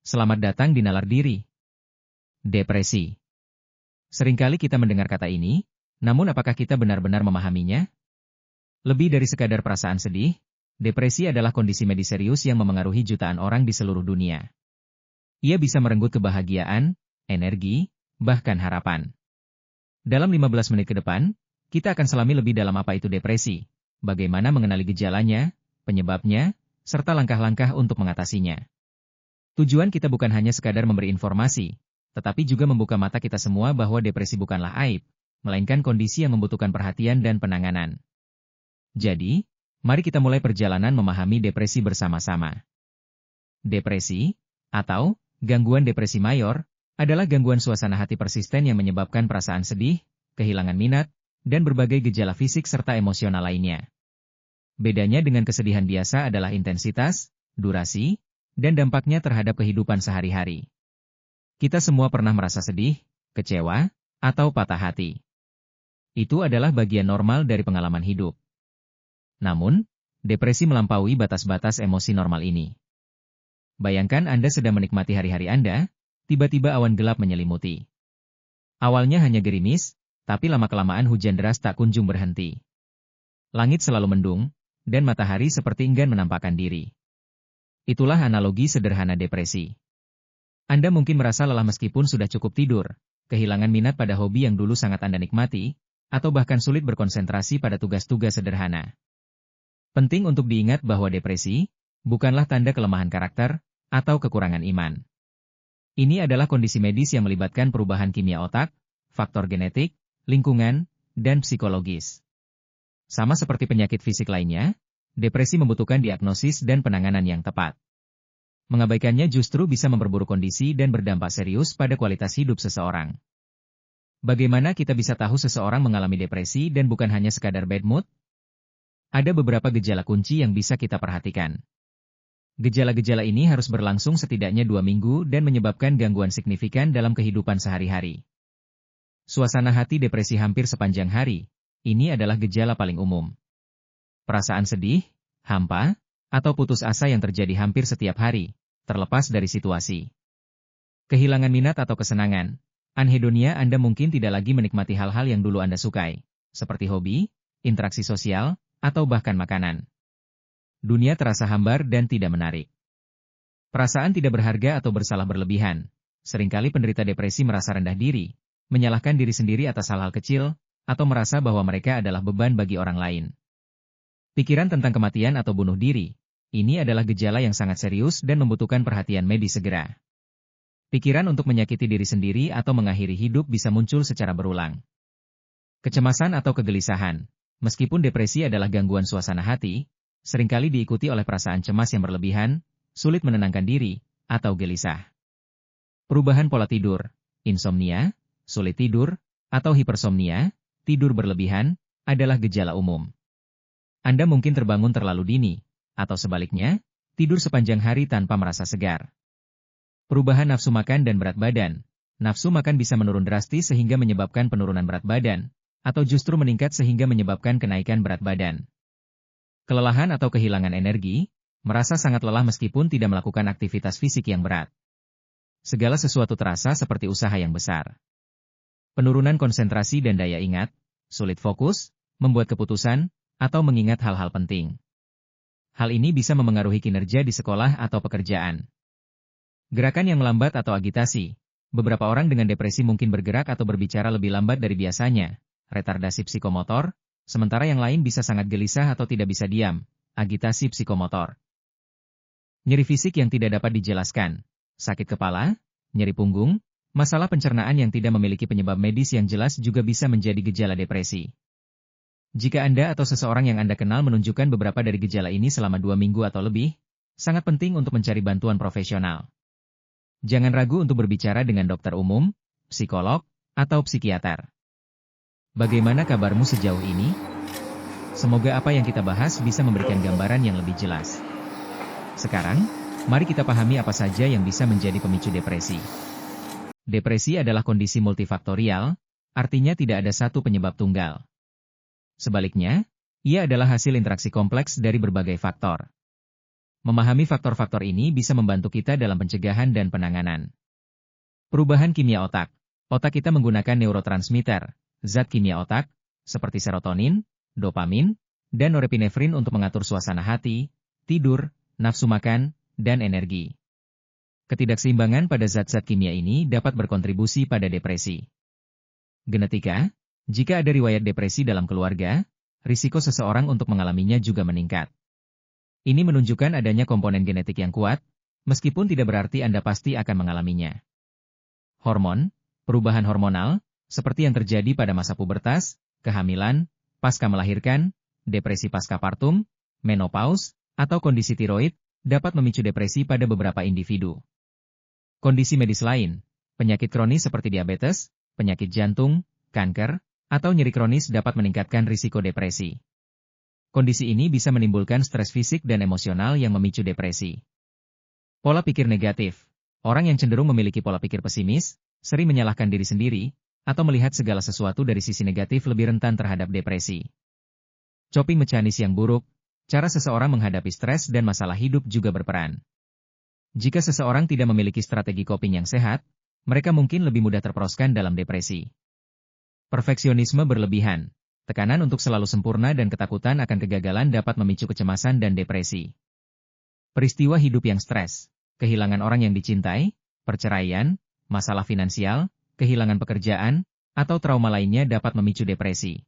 Selamat datang di Nalar Diri. Depresi. Seringkali kita mendengar kata ini, namun apakah kita benar-benar memahaminya? Lebih dari sekadar perasaan sedih, depresi adalah kondisi medis serius yang memengaruhi jutaan orang di seluruh dunia. Ia bisa merenggut kebahagiaan, energi, bahkan harapan. Dalam 15 menit ke depan, kita akan selami lebih dalam apa itu depresi, bagaimana mengenali gejalanya, penyebabnya, serta langkah-langkah untuk mengatasinya. Tujuan kita bukan hanya sekadar memberi informasi, tetapi juga membuka mata kita semua bahwa depresi bukanlah aib, melainkan kondisi yang membutuhkan perhatian dan penanganan. Jadi, mari kita mulai perjalanan memahami depresi bersama-sama. Depresi, atau gangguan depresi mayor, adalah gangguan suasana hati persisten yang menyebabkan perasaan sedih, kehilangan minat, dan berbagai gejala fisik serta emosional lainnya. Bedanya dengan kesedihan biasa adalah intensitas, durasi, dan dampaknya terhadap kehidupan sehari-hari. Kita semua pernah merasa sedih, kecewa, atau patah hati. Itu adalah bagian normal dari pengalaman hidup. Namun, depresi melampaui batas-batas emosi normal ini. Bayangkan Anda sedang menikmati hari-hari Anda, tiba-tiba awan gelap menyelimuti. Awalnya hanya gerimis, tapi lama-kelamaan hujan deras tak kunjung berhenti. Langit selalu mendung, dan matahari seperti enggan menampakkan diri. Itulah analogi sederhana depresi. Anda mungkin merasa lelah meskipun sudah cukup tidur, kehilangan minat pada hobi yang dulu sangat Anda nikmati, atau bahkan sulit berkonsentrasi pada tugas-tugas sederhana. Penting untuk diingat bahwa depresi bukanlah tanda kelemahan karakter atau kekurangan iman. Ini adalah kondisi medis yang melibatkan perubahan kimia otak, faktor genetik, lingkungan, dan psikologis. Sama seperti penyakit fisik lainnya, depresi membutuhkan diagnosis dan penanganan yang tepat. Mengabaikannya justru bisa memperburuk kondisi dan berdampak serius pada kualitas hidup seseorang. Bagaimana kita bisa tahu seseorang mengalami depresi dan bukan hanya sekadar bad mood? Ada beberapa gejala kunci yang bisa kita perhatikan. Gejala-gejala ini harus berlangsung setidaknya 2 minggu dan menyebabkan gangguan signifikan dalam kehidupan sehari-hari. Suasana hati depresi hampir sepanjang hari, ini adalah gejala paling umum. Perasaan sedih, hampa, atau putus asa yang terjadi hampir setiap hari, terlepas dari situasi. Kehilangan minat atau kesenangan, anhedonia Anda mungkin tidak lagi menikmati hal-hal yang dulu Anda sukai, seperti hobi, interaksi sosial, atau bahkan makanan. Dunia terasa hambar dan tidak menarik. Perasaan tidak berharga atau bersalah berlebihan. Seringkali penderita depresi merasa rendah diri, menyalahkan diri sendiri atas hal-hal kecil, atau merasa bahwa mereka adalah beban bagi orang lain. Pikiran tentang kematian atau bunuh diri, ini adalah gejala yang sangat serius dan membutuhkan perhatian medis segera. Pikiran untuk menyakiti diri sendiri atau mengakhiri hidup bisa muncul secara berulang. Kecemasan atau kegelisahan, meskipun depresi adalah gangguan suasana hati, seringkali diikuti oleh perasaan cemas yang berlebihan, sulit menenangkan diri, atau gelisah. Perubahan pola tidur, insomnia, sulit tidur, atau hipersomnia, tidur berlebihan, adalah gejala umum. Anda mungkin terbangun terlalu dini, atau sebaliknya, tidur sepanjang hari tanpa merasa segar. Perubahan nafsu makan dan berat badan. Nafsu makan bisa menurun drastis sehingga menyebabkan penurunan berat badan, atau justru meningkat sehingga menyebabkan kenaikan berat badan. Kelelahan atau kehilangan energi, merasa sangat lelah meskipun tidak melakukan aktivitas fisik yang berat. Segala sesuatu terasa seperti usaha yang besar. Penurunan konsentrasi dan daya ingat, sulit fokus, membuat keputusan, atau mengingat hal-hal penting. Hal ini bisa memengaruhi kinerja di sekolah atau pekerjaan. Gerakan yang melambat atau agitasi. Beberapa orang dengan depresi mungkin bergerak atau berbicara lebih lambat dari biasanya, retardasi psikomotor, sementara yang lain bisa sangat gelisah atau tidak bisa diam, agitasi psikomotor. Nyeri fisik yang tidak dapat dijelaskan, sakit kepala, nyeri punggung, masalah pencernaan yang tidak memiliki penyebab medis yang jelas juga bisa menjadi gejala depresi. Jika Anda atau seseorang yang Anda kenal menunjukkan beberapa dari gejala ini selama 2 minggu atau lebih, sangat penting untuk mencari bantuan profesional. Jangan ragu untuk berbicara dengan dokter umum, psikolog, atau psikiater. Bagaimana kabarmu sejauh ini? Semoga apa yang kita bahas bisa memberikan gambaran yang lebih jelas. Sekarang, mari kita pahami apa saja yang bisa menjadi pemicu depresi. Depresi adalah kondisi multifaktorial, artinya tidak ada satu penyebab tunggal. Sebaliknya, ia adalah hasil interaksi kompleks dari berbagai faktor. Memahami faktor-faktor ini bisa membantu kita dalam pencegahan dan penanganan. Perubahan kimia otak. Otak kita menggunakan neurotransmitter, zat kimia otak, seperti serotonin, dopamin, dan norepinefrin untuk mengatur suasana hati, tidur, nafsu makan, dan energi. Ketidakseimbangan pada zat-zat kimia ini dapat berkontribusi pada depresi. Genetika. Jika ada riwayat depresi dalam keluarga, risiko seseorang untuk mengalaminya juga meningkat. Ini menunjukkan adanya komponen genetik yang kuat, meskipun tidak berarti Anda pasti akan mengalaminya. Hormon, perubahan hormonal, seperti yang terjadi pada masa pubertas, kehamilan, pasca melahirkan, depresi pasca partum, menopause, atau kondisi tiroid, dapat memicu depresi pada beberapa individu. Kondisi medis lain, penyakit kronis seperti diabetes, penyakit jantung, kanker, atau nyeri kronis dapat meningkatkan risiko depresi. Kondisi ini bisa menimbulkan stres fisik dan emosional yang memicu depresi. Pola pikir negatif. Orang yang cenderung memiliki pola pikir pesimis, sering menyalahkan diri sendiri, atau melihat segala sesuatu dari sisi negatif lebih rentan terhadap depresi. Coping mekanis yang buruk. Cara seseorang menghadapi stres dan masalah hidup juga berperan. Jika seseorang tidak memiliki strategi coping yang sehat, mereka mungkin lebih mudah terperoskan dalam depresi. Perfeksionisme berlebihan. Tekanan untuk selalu sempurna dan ketakutan akan kegagalan dapat memicu kecemasan dan depresi. Peristiwa hidup yang stres, kehilangan orang yang dicintai, perceraian, masalah finansial, kehilangan pekerjaan, atau trauma lainnya dapat memicu depresi.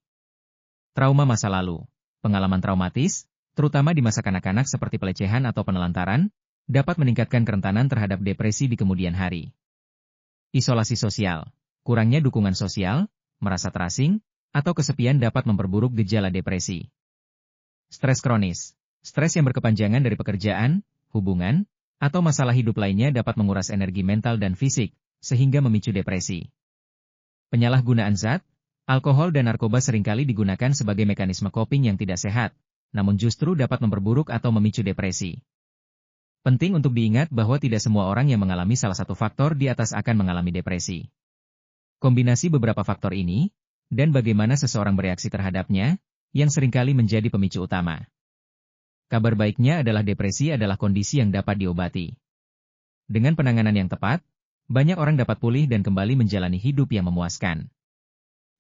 Trauma masa lalu, pengalaman traumatis, terutama di masa kanak-kanak seperti pelecehan atau penelantaran, dapat meningkatkan kerentanan terhadap depresi di kemudian hari. Isolasi sosial, kurangnya dukungan sosial, merasa terasing, atau kesepian dapat memperburuk gejala depresi. Stres kronis. Stres yang berkepanjangan dari pekerjaan, hubungan, atau masalah hidup lainnya dapat menguras energi mental dan fisik, sehingga memicu depresi. Penyalahgunaan zat, alkohol dan narkoba seringkali digunakan sebagai mekanisme coping yang tidak sehat, namun justru dapat memperburuk atau memicu depresi. Penting untuk diingat bahwa tidak semua orang yang mengalami salah satu faktor di atas akan mengalami depresi. Kombinasi beberapa faktor ini, dan bagaimana seseorang bereaksi terhadapnya, yang seringkali menjadi pemicu utama. Kabar baiknya adalah depresi adalah kondisi yang dapat diobati. Dengan penanganan yang tepat, banyak orang dapat pulih dan kembali menjalani hidup yang memuaskan.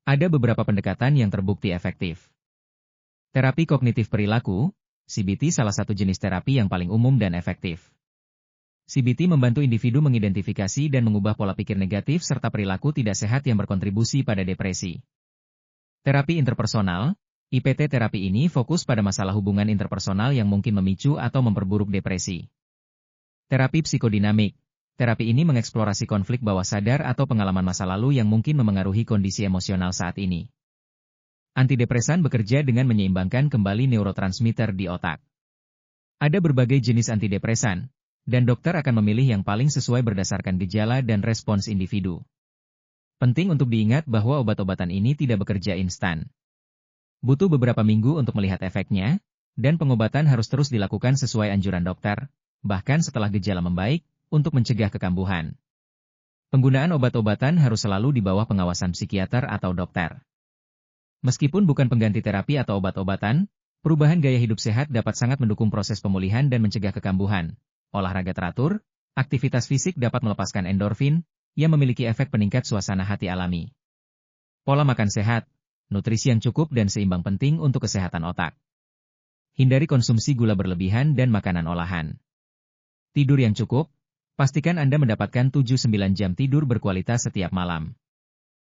Ada beberapa pendekatan yang terbukti efektif. Terapi kognitif perilaku, CBT salah satu jenis terapi yang paling umum dan efektif. CBT membantu individu mengidentifikasi dan mengubah pola pikir negatif serta perilaku tidak sehat yang berkontribusi pada depresi. Terapi interpersonal, IPT terapi ini fokus pada masalah hubungan interpersonal yang mungkin memicu atau memperburuk depresi. Terapi psikodinamik, terapi ini mengeksplorasi konflik bawah sadar atau pengalaman masa lalu yang mungkin memengaruhi kondisi emosional saat ini. Antidepresan bekerja dengan menyeimbangkan kembali neurotransmitter di otak. Ada berbagai jenis antidepresan, dan dokter akan memilih yang paling sesuai berdasarkan gejala dan respons individu. Penting untuk diingat bahwa obat-obatan ini tidak bekerja instan. Butuh beberapa minggu untuk melihat efeknya, dan pengobatan harus terus dilakukan sesuai anjuran dokter, bahkan setelah gejala membaik, untuk mencegah kekambuhan. Penggunaan obat-obatan harus selalu di bawah pengawasan psikiater atau dokter. Meskipun bukan pengganti terapi atau obat-obatan, perubahan gaya hidup sehat dapat sangat mendukung proses pemulihan dan mencegah kekambuhan. Olahraga teratur, aktivitas fisik dapat melepaskan endorfin, yang memiliki efek peningkat suasana hati alami. Pola makan sehat, nutrisi yang cukup dan seimbang penting untuk kesehatan otak. Hindari konsumsi gula berlebihan dan makanan olahan. Tidur yang cukup, pastikan Anda mendapatkan 7-9 jam tidur berkualitas setiap malam.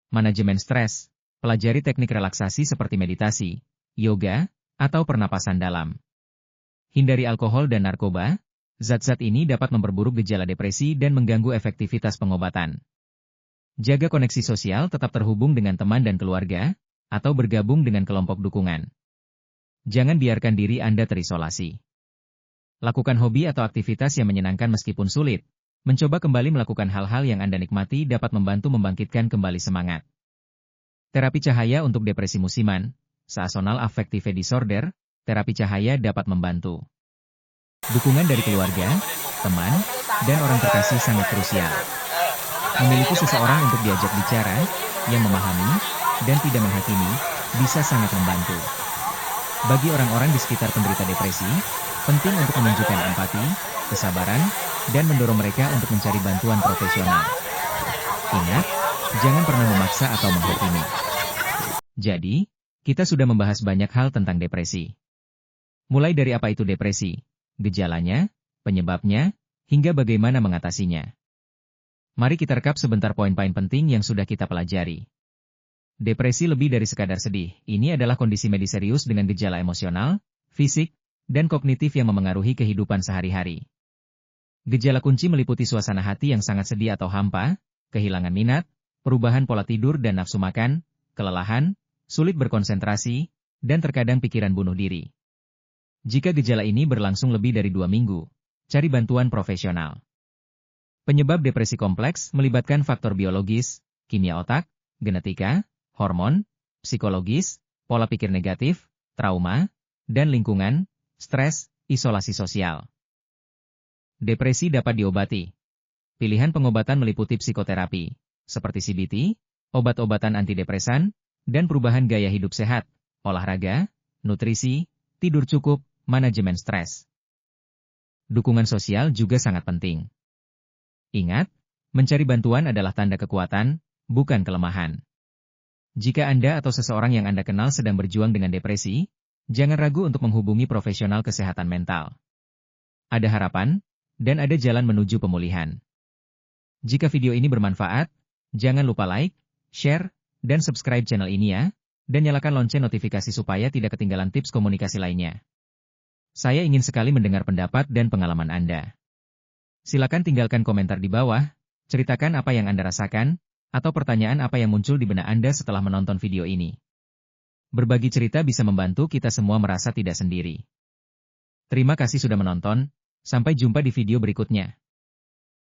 Manajemen stres, pelajari teknik relaksasi seperti meditasi, yoga, atau pernapasan dalam. Hindari alkohol dan narkoba. Zat-zat ini dapat memperburuk gejala depresi dan mengganggu efektivitas pengobatan. Jaga koneksi sosial, tetap terhubung dengan teman dan keluarga, atau bergabung dengan kelompok dukungan. Jangan biarkan diri Anda terisolasi. Lakukan hobi atau aktivitas yang menyenangkan meskipun sulit. Mencoba kembali melakukan hal-hal yang Anda nikmati dapat membantu membangkitkan kembali semangat. Terapi cahaya untuk depresi musiman, seasonal affective disorder, terapi cahaya dapat membantu. Dukungan dari keluarga, teman, dan orang terkasih sangat krusial. Memiliki seseorang untuk diajak bicara, yang memahami, dan tidak menghakimi, bisa sangat membantu. Bagi orang-orang di sekitar penderita depresi, Penting untuk menunjukkan empati, kesabaran, dan mendorong mereka untuk mencari bantuan profesional. Ingat, jangan pernah memaksa atau menghakimi. Jadi, kita sudah membahas banyak hal tentang depresi. Mulai dari apa itu depresi, gejalanya, penyebabnya, hingga bagaimana mengatasinya. Mari kita rekap sebentar poin-poin penting yang sudah kita pelajari. Depresi lebih dari sekadar sedih. Ini adalah kondisi medis serius dengan gejala emosional, fisik, dan kognitif yang memengaruhi kehidupan sehari-hari. Gejala kunci meliputi suasana hati yang sangat sedih atau hampa, kehilangan minat, perubahan pola tidur dan nafsu makan, kelelahan, sulit berkonsentrasi, dan terkadang pikiran bunuh diri. Jika gejala ini berlangsung lebih dari 2 minggu, cari bantuan profesional. Penyebab depresi kompleks melibatkan faktor biologis, kimia otak, genetika, hormon, psikologis, pola pikir negatif, trauma, dan lingkungan, stres, isolasi sosial. Depresi dapat diobati. Pilihan pengobatan meliputi psikoterapi, seperti CBT, obat-obatan antidepresan, dan perubahan gaya hidup sehat, olahraga, nutrisi, tidur cukup, manajemen stres. Dukungan sosial juga sangat penting. Ingat, mencari bantuan adalah tanda kekuatan, bukan kelemahan. Jika Anda atau seseorang yang Anda kenal sedang berjuang dengan depresi, jangan ragu untuk menghubungi profesional kesehatan mental. Ada harapan, dan ada jalan menuju pemulihan. Jika video ini bermanfaat, jangan lupa like, share, dan subscribe channel ini ya, dan nyalakan lonceng notifikasi supaya tidak ketinggalan tips komunikasi lainnya. Saya ingin sekali mendengar pendapat dan pengalaman Anda. Silakan tinggalkan komentar di bawah, ceritakan apa yang Anda rasakan, atau pertanyaan apa yang muncul di benak Anda setelah menonton video ini. Berbagi cerita bisa membantu kita semua merasa tidak sendiri. Terima kasih sudah menonton, sampai jumpa di video berikutnya.